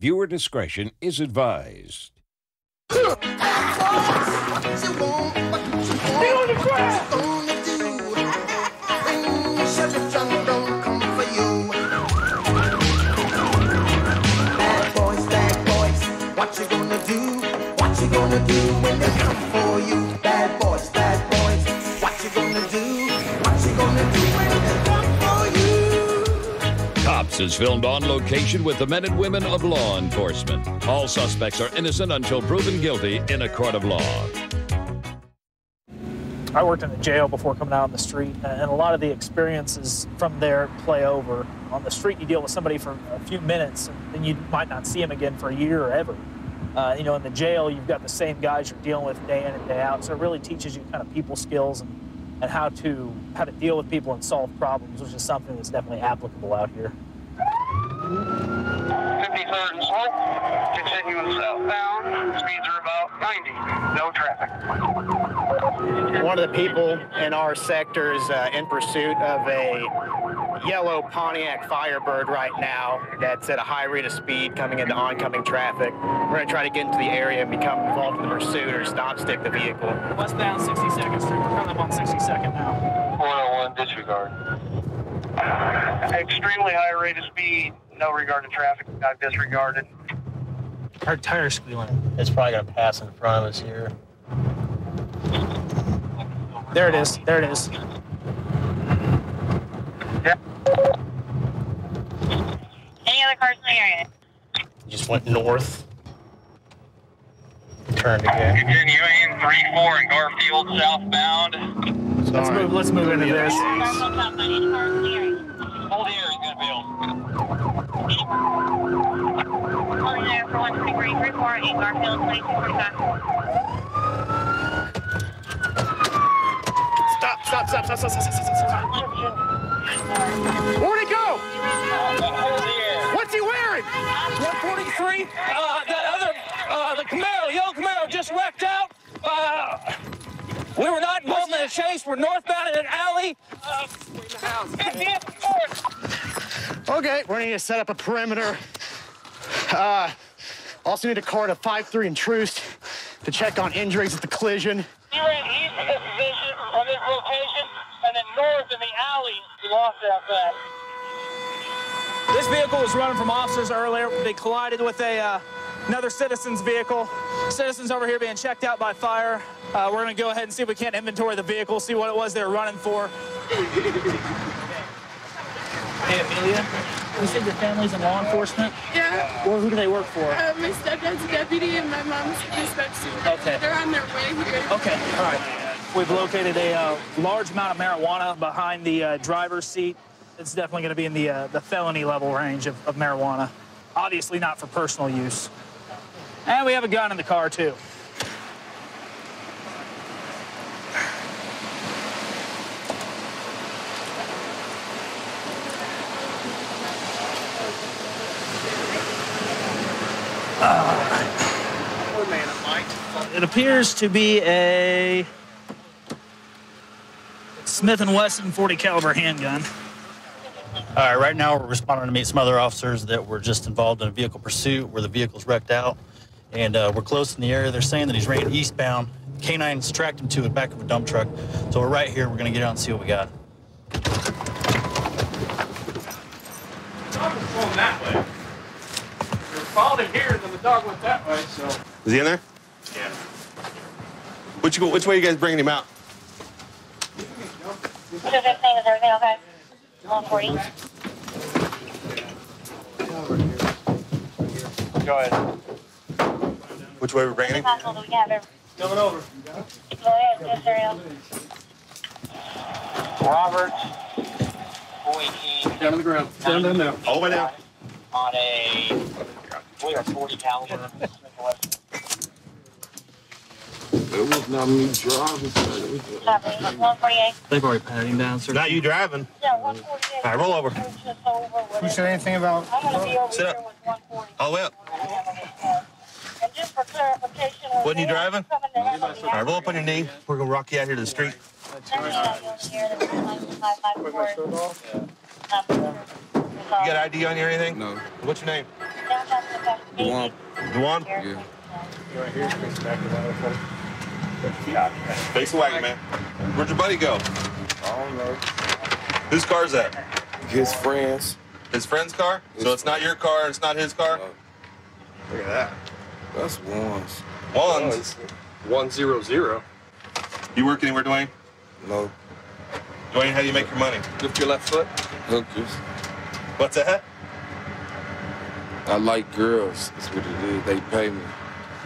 Viewer discretion is advised. Bad boys, what you gonna do? What you gonna do when they come for you? Bad boys, what you gonna do? What you gonna do when they come for you? Cops is filmed on location with the men and women of law enforcement. All suspects are innocent until proven guilty in a court of law. I worked in the jail before coming out on the street, and a lot of the experiences from there play over. On the street, you deal with somebody for a few minutes, and then you might not see them again for a year or ever. In the jail, you've got the same guys you're dealing with day in and day out, so it really teaches you kind of people skills and how to deal with people and solve problems, which is something that's definitely applicable out here. 53rd and Slope, continuing southbound, speeds are about 90, no traffic. One of the people in our sector is in pursuit of a yellow Pontiac Firebird right now that's at a high rate of speed coming into oncoming traffic. We're going to try to get into the area and become involved in the pursuit or stop stick the vehicle. Westbound 62nd Street, we're coming up on 62nd now. 401, disregard. Extremely high rate of speed, no regard to traffic, I've disregarded. Our tire's squealing. It's probably going to pass in front of us here. There it is. There it is. Yeah. Any other cars in the area? Just went north. Turned again. Continuing 3-4 in Garfield southbound. Let's move into this. Garfield southbound. Any cars in the area? Hold here, he's gonna build. Holding there for 123, 34 in Garfield, 2245. Stop. Where'd he go? What's he wearing? 143. The Camaro, yellow Camaro just wrecked out. We were not involved in a chase. We're northbound in an alley. Okay, we're going to set up a perimeter. Also need a car to 5-3 and Troost to check on injuries at the collision. He ran east of this position on this location, and then north in the alley, he lost that fast. This vehicle was running from officers earlier. They collided with another citizen's vehicle. Citizens over here being checked out by fire. We're going to go ahead and see if we can't inventory the vehicle, see what it was they were running for. Hey, Amelia, you said your family's in law enforcement? Yeah. Well, who do they work for? My stepdad's a deputy and my mom's dispatch supervisor. Okay. They're on their way here. Okay, all right. We've located a large amount of marijuana behind the driver's seat. It's definitely going to be in the felony level range of marijuana. Obviously not for personal use. And we have a gun in the car, too. It appears to be a Smith & Wesson .40 caliber handgun. All right, right now we're responding to meet some other officers that were just involved in a vehicle pursuit where the vehicle's wrecked out. And we're close in the area. They're saying that he's ran eastbound. Canines tracked him to the back of a dump truck. So we're right here. We're going to get out and see what we got. The dog was going that way. We followed him here, and then the dog went that way, so. Is he in there? Yeah. Which way are you guys bringing him out? 215, is everything okay? 140. Go ahead. Which way are we bringing him? Possible that we can have everything. Coming over. Go ahead, yes, sir. Robert Boyke. Down to the ground. Down now. All the way down. On a 40 caliber. It was not me driving. 148. They've already patted him down, sir. Not you driving. Yeah, 148. All right, roll over. Who said anything about? I'm going to be over Sit here up. with 140. All the way up. And just for clarification, Wasn't you driving? All right, roll up on your knee. We're going to rock you out here to the street. You got ID on you or anything? No. What's your name? Dewan. Dewan? Yeah. Right here. Face the wagon, man. Where'd your buddy go? I don't know. Whose car's that? His friends. His friend's car? So it's not your car, it's not his car? Look at that. That's ones. Ones? 100. You work anywhere, Dwayne? No. Dwayne, how do you make your money? Lift your left foot. Hookers. What's that? I like girls. That's what it is. They pay me.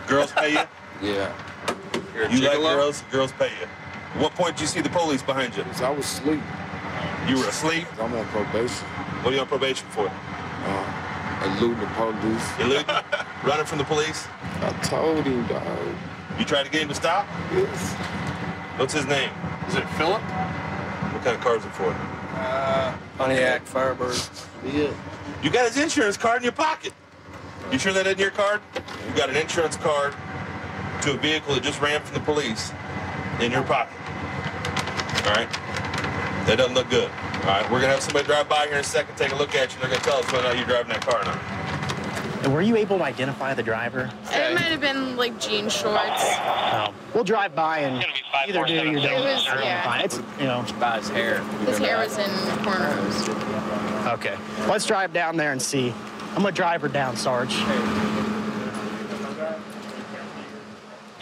Girls pay you? Yeah. You like girls? Girls pay you. At what point did you see the police behind you? I was asleep. You were asleep? I'm on probation. What are you on probation for? Eluding the police. Eluding? Running from the police? I told him, dog. You tried to get him to stop? Yes. What's his name? Is it Philip? What kind of car is it for? Pontiac Firebird. Yeah. You got his insurance card in your pocket. You sure that isn't your card? You got an insurance card to a vehicle that just ran from the police in your pocket. All right? That doesn't look good. All right, we're going to have somebody drive by here in a second, take a look at you, and they're going to tell us whether or not you're driving that car or not. And were you able to identify the driver? It might have been like jean shorts. We'll drive by and either do or you don't. It was, yeah. It's, you know. By his hair. His hair was in cornrows. Okay. Let's drive down there and see. I'm going to drive her down, Sarge.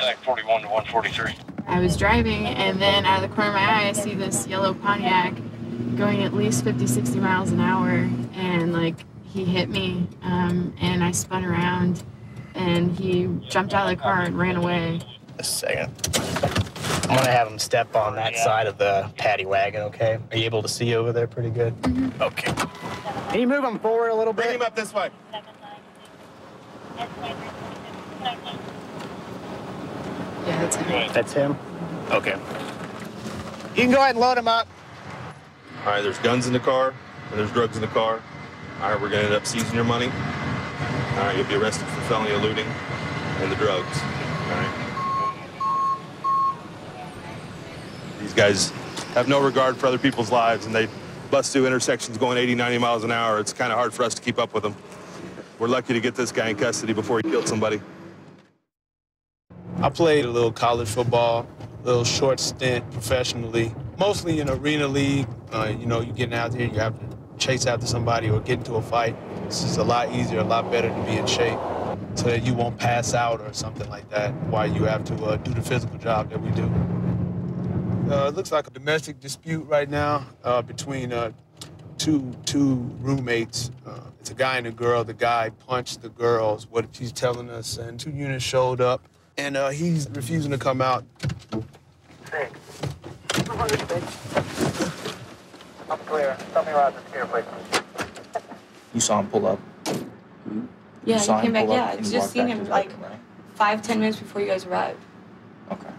Like 41 to 143. I was driving, and then out of the corner of my eye, I see this yellow Pontiac going at least 50, 60 miles an hour, and like he hit me, and I spun around, and he jumped out of the car and ran away. A second. I'm gonna have him step on that side of the paddy wagon, okay? Are you able to see over there pretty good? Mm-hmm. Okay. Can you move him forward a little bit? Bring him up this way. Yeah, that's him. That's him? Okay. You can go ahead and load him up. All right, there's guns in the car, and there's drugs in the car. All right, we're going to end up seizing your money. All right, you'll be arrested for felony eluding and the drugs. All right. These guys have no regard for other people's lives, and they bust through intersections going 80, 90 miles an hour. It's kind of hard for us to keep up with them. We're lucky to get this guy in custody before he killed somebody. I played a little college football, a little short stint professionally, mostly in arena league. You know, you're getting out there, you have to chase after somebody or get into a fight. It's just a lot easier, a lot better to be in shape so that you won't pass out or something like that while you have to do the physical job that we do. It looks like a domestic dispute right now between two roommates. It's a guy and a girl. The guy punched the girl, is what she's telling us, and 2 units showed up, and he's refusing to come out. I'm clear. Tell me around this here, please. You saw him pull up? Yeah, he came back. Yeah, I just seen him like 5-10 minutes before you guys arrived. Okay.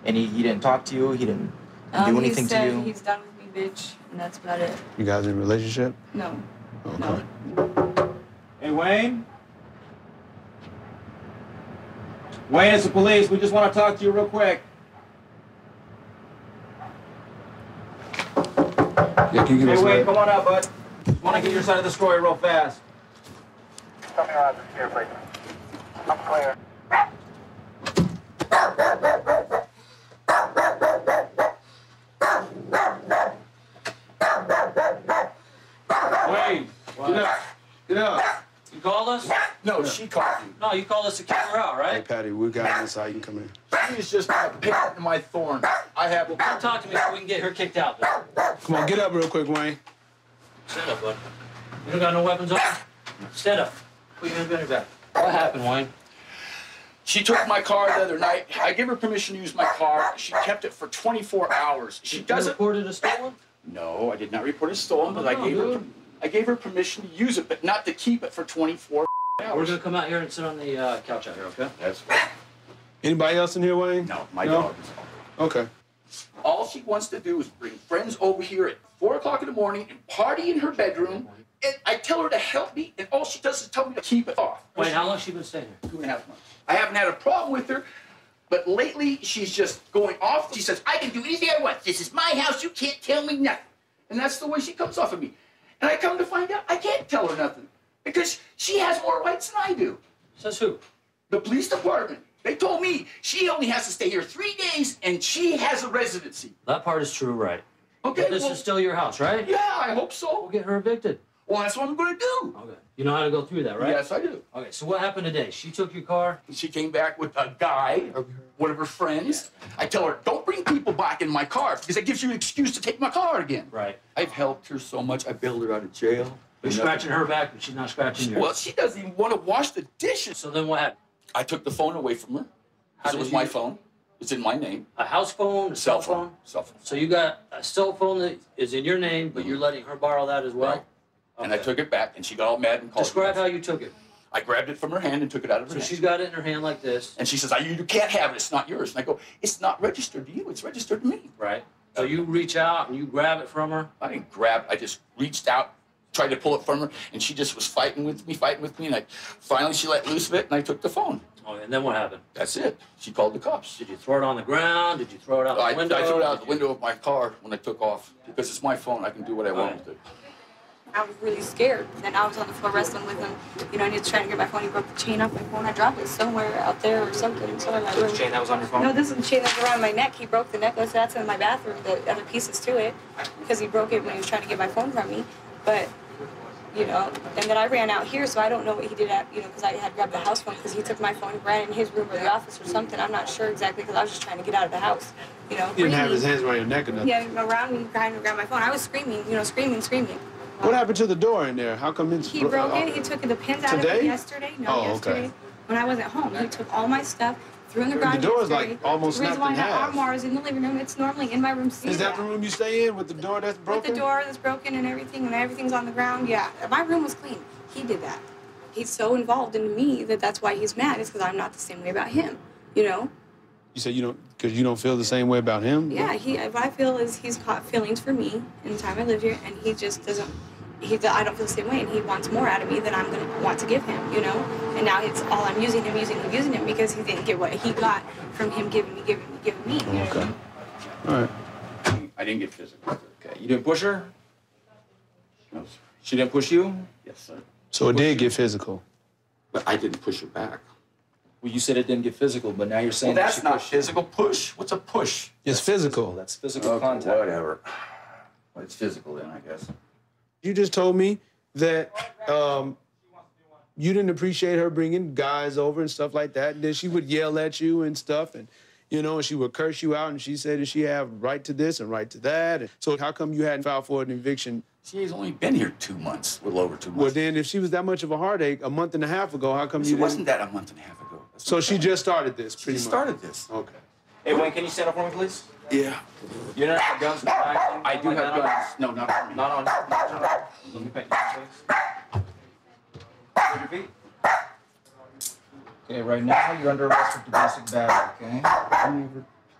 And he didn't talk to you? He didn't do anything to you? He's done with me, bitch, and that's about it. You guys in a relationship? No. Okay. No. Hey, Wayne? Wayne, it's the police. We just want to talk to you real quick. Yeah, can you give Hey, us Wayne, a... come on out, bud. Just want to get your side of the story real fast. Tell me around this here, please. I'm clear. Wayne, get up. Get up. You called us? No, she called you. No, you called us to kick her out, Hey, right? Patty, we got inside. You can come in. She's just picking my thorn. I have... Well, come talk to me so we can get her kicked out, then. Come on, get up real quick, Wayne. Stand up, bud. You don't got no weapons on? Stand up. Put your hands behind your back. What happened, Wayne? She took my car the other night. I gave her permission to use my car. She kept it for 24 hours. She doesn't... reported it stolen? No, I did not report it stolen, but I gave her permission to use it, but not to keep it for 24 hours. We're going to come out here and sit on the couch out here, okay? That's fine. Anybody else in here, Wayne? No, my dog. Okay. All she wants to do is bring friends over here at 4 o'clock in the morning and party in her bedroom. And I tell her to help me, and all she does is tell me to keep it off. Wayne, how long has she been staying here? 2.5 months. I haven't had a problem with her, but lately she's just going off. She says, I can do anything I want. This is my house. You can't tell me nothing. And that's the way she comes off of me. And I come to find out I can't tell her nothing Because she has more rights than I do. Says who? The police department. They told me she only has to stay here 3 days and she has a residency. That part is true, right? Okay, but this is still your house, right? Yeah, I hope so. We'll get her evicted. Well, that's what I'm going to do. Okay. You know how to go through that, right? Yes, I do. Okay, so what happened today? She took your car? She came back with a guy, one of her friends. I tell her, don't bring people back in my car because that gives you an excuse to take my car again. Right. I've helped her so much. I bailed her out of jail. You're scratching her back, but she's not scratching yours. Well, she doesn't even want to wash the dishes. So then what happened? I took the phone away from her. Because it was my phone. It's in my name. A house phone? A cell phone? Cell phone. So you got a cell phone that is in your name, but you're letting her borrow that as well? Right. Okay. And I took it back, and she got all mad and called me. Describe how you took it. I grabbed it from her hand and took it out of her hand. So she's got it in her hand like this. And she says, you can't have it. It's not yours. And I go, it's not registered to you. It's registered to me. Right. So you reach out and you grab it from her? I didn't grab it. I just reached out, tried to pull it from her, and she just was fighting with me. And finally she let loose of it, and I took the phone. Oh, and then what happened? That's it. She called the cops. Did you throw it on the ground? Did you throw it out the window? I threw it out the window of my car when I took off. Because it's my phone. I can do what I want with it. I was really scared. And I was on the floor wrestling with him. You know, and he was trying to get my phone. He broke the chain off my phone. I dropped it somewhere out there or something. So the chain that was on your phone? No, this is the chain that's around my neck. He broke the necklace. That's in my bathroom. The other pieces to it. Because he broke it when he was trying to get my phone from me. But... you know, and then I ran out here, so I don't know what he did at, you know, because I had grabbed the house phone because he took my phone and ran in his room or the office or something. I'm not sure exactly because I was just trying to get out of the house, you know. He didn't have his hands around your neck or nothing. Yeah, around me, trying to grab my phone. I was screaming, you know, screaming. What happened to the door in there? How come it's... He broke it. He took the pins out of it yesterday. No, yesterday. Okay. When I wasn't home. He took all my stuff, threw in the garage. The door's like almost snapped in half. The reason why I have armoires in the living room, it's normally in my room. Is that the room you stay in with the door that's broken? With the door that's broken and everything's on the ground, yeah. My room was clean. He did that. He's so involved in me that's why he's mad. It's because I'm not the same way about him, you know? You said you don't, because you don't feel the same way about him? Yeah, what I feel is he's caught feelings for me in the time I lived here, and he just doesn't, I don't feel the same way, and he wants more out of me than I'm going to want to give him, you know? And now it's all I'm using him because he didn't get what he got from him giving me. You know? Okay. All right. I didn't get physical. Okay. You didn't push her? No, sir. She didn't push you? Yes, sir. So it did get physical? But I didn't push her back. Well, you said it didn't get physical, but now you're saying that's not physical. Push? What's a push? It's physical. That's physical contact. Whatever. Well, it's physical then, I guess. You just told me that you didn't appreciate her bringing guys over and stuff like that. And then she would yell at you and stuff, and you know, and she would curse you out, and she said that she had right to this and right to that. And so how come you hadn't filed for an eviction? She's only been here 2 months, a little over 2 months. Well, then if she was that much of a heartache a month and a half ago, how come you didn't? It wasn't that a month and a half ago. So she just started this, pretty much? She started this. Okay. Hey, Wayne, can you stand up for me, please? Yeah. You don't have guns? I do have guns. No, not on me. Not on you. Let me paint your face. Put your feet. Okay, right now you're under arrest for domestic battery, okay?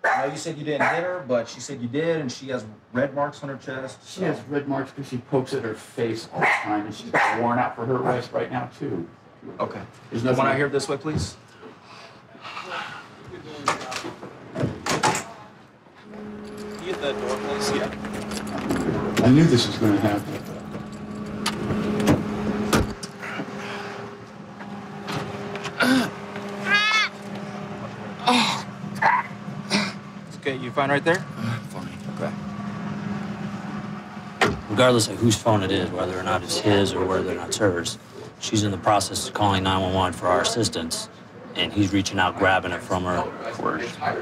Now you said you didn't hit her, but she said you did, and she has red marks on her chest. She has red marks because she pokes at her face all the time, and she's worn out for her arrest right now, too. Okay. There's nothing. Come on out here this way, please. Can you get that door, please? Yeah. I knew this was going to happen. Okay, you fine right there? Fine. Okay. Regardless of whose phone it is, whether or not it's his or whether or not it's hers, she's in the process of calling 911 for our assistance, and he's reaching out, grabbing it from her.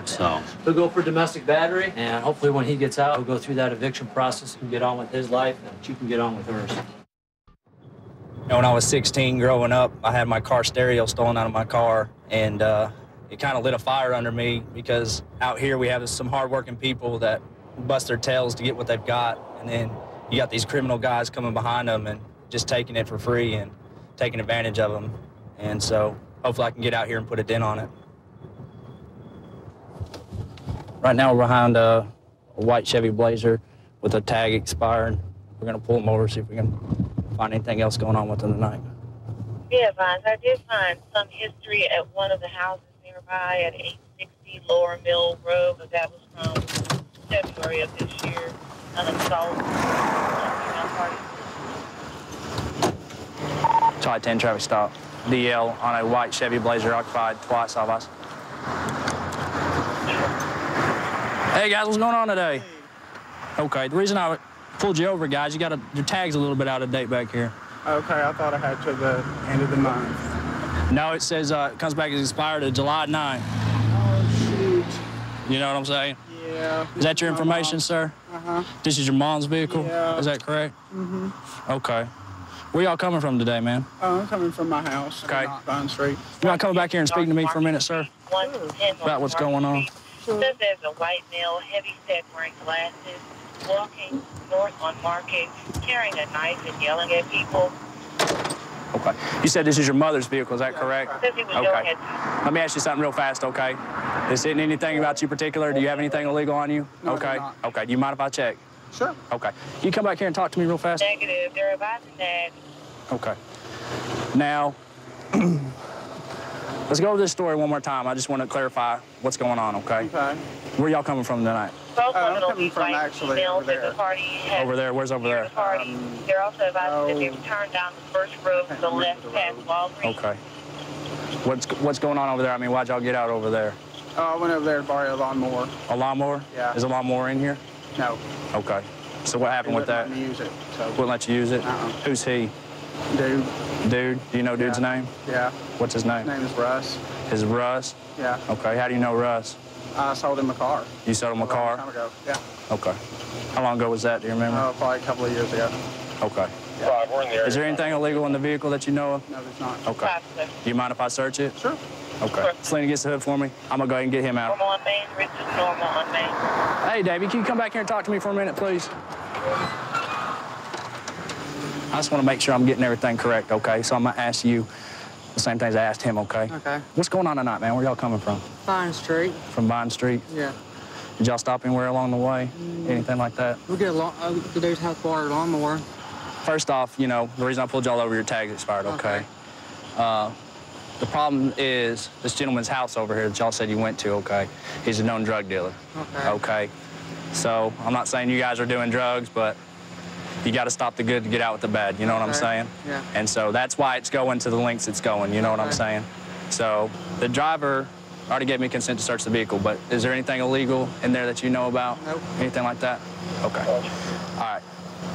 So he'll go for domestic battery, and hopefully when he gets out, he'll go through that eviction process and get on with his life, and she can get on with hers. You know, when I was 16 growing up, I had my car stereo stolen out of my car, and it kind of lit a fire under me because out here we have some hardworking people that bust their tails to get what they've got, and then you got these criminal guys coming behind them and just taking it for free and taking advantage of them. And so hopefully I can get out here and put a dent on it. Right now we're behind a white Chevy Blazer with a tag expired. We're going to pull them over, see if we can find anything else going on with them tonight. Yeah, Vines, I did find some history at one of the houses nearby at 860 Lower Mill Road, but that was from February of this year. An assault. Type 10 traffic stop. DL on a white Chevy Blazer occupied twice of us. Hey guys, what's going on today? Okay, the reason I pulled you over, guys, you got your tag's a little bit out of date back here. Okay, I thought I had to the end of the month. No, it says it comes back as expired to July 9. Oh, shoot. You know what I'm saying? Yeah. Is that your information, sir? Uh-huh. This is your mom's vehicle? Yeah. Is that correct? Mm-hmm. Okay. Where y'all coming from today, man? Oh, I'm coming from my house. Okay. On Vine Street. You want to come back here and speak to me for a minute, sir? About what's going on? Says there's a white male, heavy set, wearing glasses, walking north on Market, carrying a knife and yelling at people. Okay. You said this is your mother's vehicle, is that correct? Says he was Okay. Let me ask you something real fast, okay? Is it anything about you particular? Do you have anything illegal on you? No, okay. Okay. Do you mind if I check? Sure. Okay. Can you come back here and talk to me real fast? Negative. They're about to tag. Okay. Now, let's go over this story one more time. I just want to clarify what's going on, okay? Okay. Where y'all coming from tonight? Both I'm coming from actually over there. Over there? Where's over there? They're also about to turn down the first road to the left past Walgreens. Okay. What's going on over there? I mean, why'd y'all get out over there? I went over there to borrow a lawnmower. A lawnmower? Yeah. Is a lawnmower in here? No. Okay. So what happened with that? Wouldn't let me use it. So. Wouldn't let you use it? Who's he? Dude. Dude? Do you know dude's name? Yeah. What's his name? His name is Russ. Is Russ? Yeah. Okay. How do you know Russ? I sold him a car. You sold him a car? A long time ago. Yeah. Okay. How long ago was that? Do you remember? Probably a couple of years ago. Okay. Yeah. We're in the area. Is there anything illegal in the vehicle that you know of? No, there's not. Okay. Do you mind if I search it? Sure. Okay. Selena gets the hood for me. I'm going to go ahead and get him out. Normal on Main, Richard, normal on Main. Hey, Davey, can you come back here and talk to me for a minute, please? I just want to make sure I'm getting everything correct, okay? So I'm going to ask you the same things I asked him, okay? Okay. What's going on tonight, man? Where y'all coming from? Vine Street. From Vine Street? Yeah. Did y'all stop anywhere along the way? Anything like that? We get the dude's house water lawnmower. First off, you know, the reason I pulled y'all over, your tag's expired, okay? The problem is this gentleman's house over here that y'all said you went to, okay? He's a known drug dealer. Okay. Okay. So I'm not saying you guys are doing drugs, but you got to stop the good to get out with the bad. You know what I'm saying? Yeah. And so that's why it's going to the lengths it's going. You know what I'm saying? So the driver already gave me consent to search the vehicle, but is there anything illegal in there that you know about? Nope. Anything like that? Okay. All right.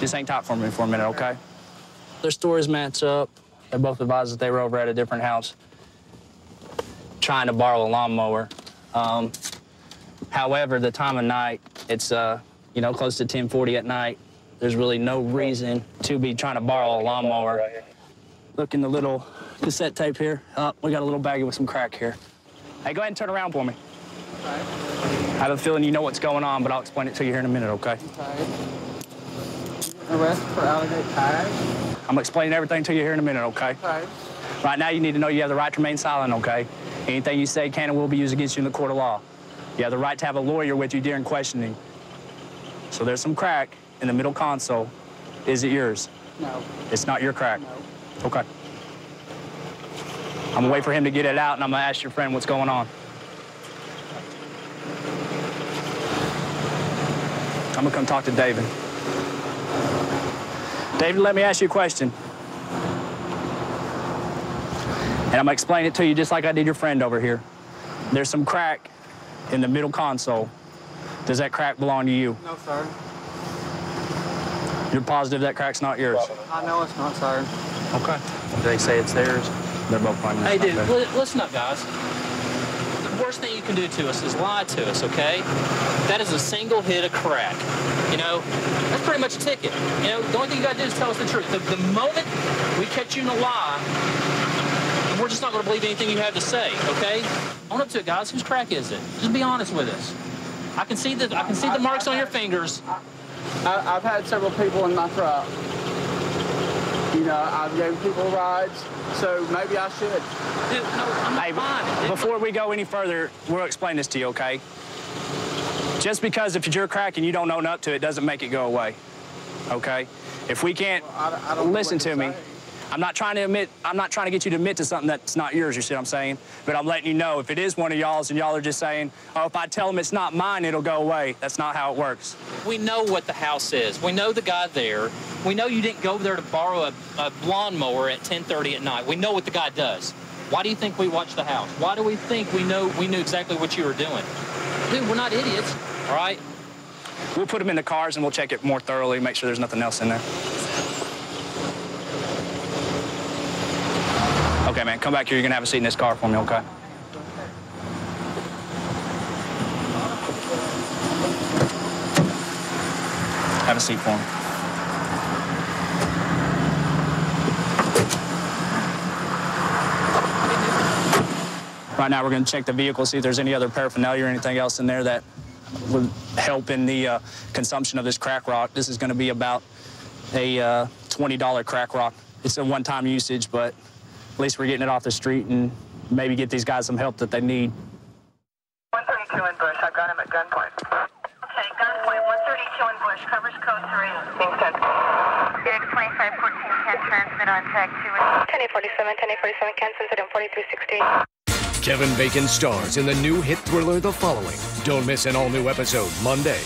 Just hang tight for me for a minute, okay? Their stories match up. They both advised that they were over at a different house trying to borrow a lawnmower. However, the time of night, it's, you know, close to 10:40 at night. There's really no reason to be trying to borrow a lawnmower. Look in the little cassette tape here. Oh, we got a little baggie with some crack here. Hey, go ahead and turn around for me. Okay. I have a feeling you know what's going on, but I'll explain it to you here in a minute, okay? Okay. Arrest for allegate tag. I'm explaining everything to you here in a minute, okay? Okay. Right now, you need to know you have the right to remain silent, okay? Anything you say can and will be used against you in the court of law. You have the right to have a lawyer with you during questioning. So there's some crack in the middle console. Is it yours? No. It's not your crack? No. Okay. I'm gonna wait for him to get it out, and I'm gonna ask your friend what's going on. I'm gonna come talk to David. David, let me ask you a question. And I'm gonna explain it to you just like I did your friend over here. There's some crack in the middle console. Does that crack belong to you? No, sir. You're positive that crack's not yours? I know it's not, sir. Okay. Do they say it's theirs? They're both claiming Hey, it's dude, not theirs. listen up, guys. The worst thing you can do to us is lie to us, okay? That is a single hit of crack. You know, that's pretty much a ticket. You know, the only thing you got to do is tell us the truth. The moment we catch you in a lie, we're just not going to believe anything you have to say, okay? Own up to it, guys. Whose crack is it? Just be honest with us. I can see the marks on your fingers. I've had several people in my truck. You know, I've given people rides, so maybe I should. Dude, no, I'm not fine. Before we go any further, we'll explain this to you, okay? Just because if it's your crack and you don't own up to it doesn't make it go away, okay? If we can't, I don't listen to me. I'm not trying to get you to admit to something that's not yours, you see what I'm saying? But I'm letting you know if it is one of y'all's and y'all are just saying, oh, if I tell them it's not mine, it'll go away. That's not how it works. We know what the house is. We know the guy there. We know you didn't go over there to borrow a lawnmower at 10:30 at night. We know what the guy does. Why do you think we watched the house? Why do we think we knew exactly what you were doing? Dude, we're not idiots, all right? We'll put them in the cars and we'll check it more thoroughly, make sure there's nothing else in there. Okay, man, come back here. You're going to have a seat in this car for me, okay? Have a seat for me. Right now, we're going to check the vehicle, see if there's any other paraphernalia or anything else in there that would help in the consumption of this crack rock. This is going to be about a $20 crack rock. It's a one-time usage, but at least we're getting it off the street and maybe get these guys some help that they need. 132 in Bush. I've got him at gunpoint. Okay, gunpoint. 132 in Bush. Covers code 3. Being sent. Unit 2514 can transmit on tag 2. 1047, 1047 can transmit on 4316. Kevin Bacon stars in the new hit thriller The Following. Don't miss an all-new episode Monday.